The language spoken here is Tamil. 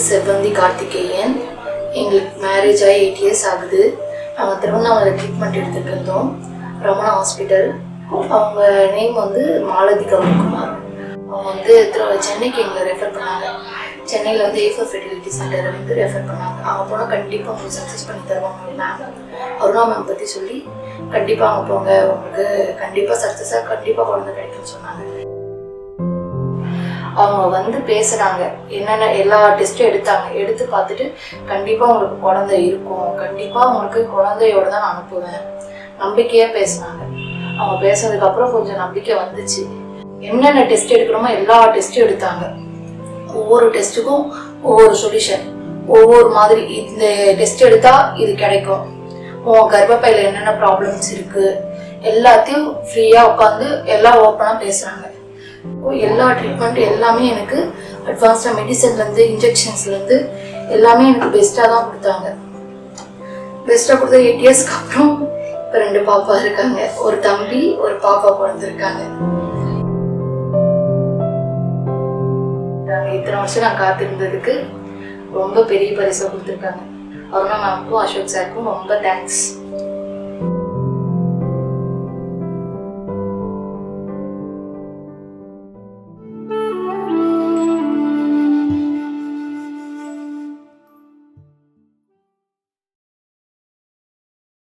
செவ்வந்தி கார்த்திகேயன். எங்களுக்கு மேரேஜ் ஆகி 8 இயர்ஸ் ஆகுது. நாங்கள் திருவண்ணாமலை ட்ரீட்மெண்ட் எடுத்துகிட்டு இருந்தோம், ரமணா ஹாஸ்பிட்டல். அவங்க நேம் வந்து மாலதி கௌரிக்குமார். அவங்க வந்து சென்னைக்கு எங்களை ரெஃபர் பண்ணாங்க. சென்னையில் வந்து A4 ஃபெர்டிலிட்டி சென்டரை வந்து ரெஃபர் பண்ணாங்க. அவங்க போனால் கண்டிப்பாக உங்களுக்கு சக்ஸஸ் பண்ணி தருவாங்க மேம். அருணா மேம் பற்றி சொல்லி கண்டிப்பாக அவங்க போங்க, உங்களுக்கு கண்டிப்பாக சக்ஸஸாக கண்டிப்பாக குழந்தை கிடைக்கும்னு சொன்னாங்க. அவங்க வந்து பேசுகிறாங்க, என்னென்ன எல்லா டெஸ்ட்டும் எடுத்து பார்த்துட்டு கண்டிப்பாக உங்களுக்கு குழந்தை இருக்கும், கண்டிப்பாக உங்களுக்கு குழந்தையோடு தான் நான் அனுப்புவேன், நம்பிக்கையாக பேசினாங்க. அவங்க பேசுனதுக்கப்புறம் கொஞ்சம் நம்பிக்கை வந்துச்சு. என்னென்ன டெஸ்ட் எடுக்கணுமோ எல்லா டெஸ்ட்டும் எடுத்தாங்க. ஒவ்வொரு டெஸ்ட்டுக்கும் ஒவ்வொரு சொல்யூஷன், ஒவ்வொரு மாதிரி. இந்த டெஸ்ட் எடுத்தால் இது கிடைக்கும், உன் கர்ப்பப்பையில் என்னென்ன ப்ராப்ளம்ஸ் இருக்குது எல்லாத்தையும் ஃப்ரீயாக உட்காந்து எல்லாம் ஓப்பனாக பேசுகிறாங்க. எல்லா ட்ரீட்மெண்ட் எல்லாமே எனக்கு அட்வான்ஸ்டாக மெடிசன்லேருந்து இன்ஜெக்ஷன்ஸ்லேருந்து எல்லாமே எனக்கு பெஸ்ட்டாக தான் கொடுத்தாங்க. பெஸ்ட்டாக கொடுத்த 8 இயர்ஸ்க்கு அப்புறம் இப்போ 2 பாப்பா இருக்காங்க, ஒரு தம்பி ஒரு பாப்பா பிறந்திருக்காங்க. நாங்கள் இத்தனை வருஷம் நான் காத்திருந்ததுக்கு ரொம்ப பெரிய பரிசை கொடுத்துருக்காங்க. அருணா மேம்க்கும் அசோக் சாருக்கும் ரொம்ப தேங்க்ஸ்.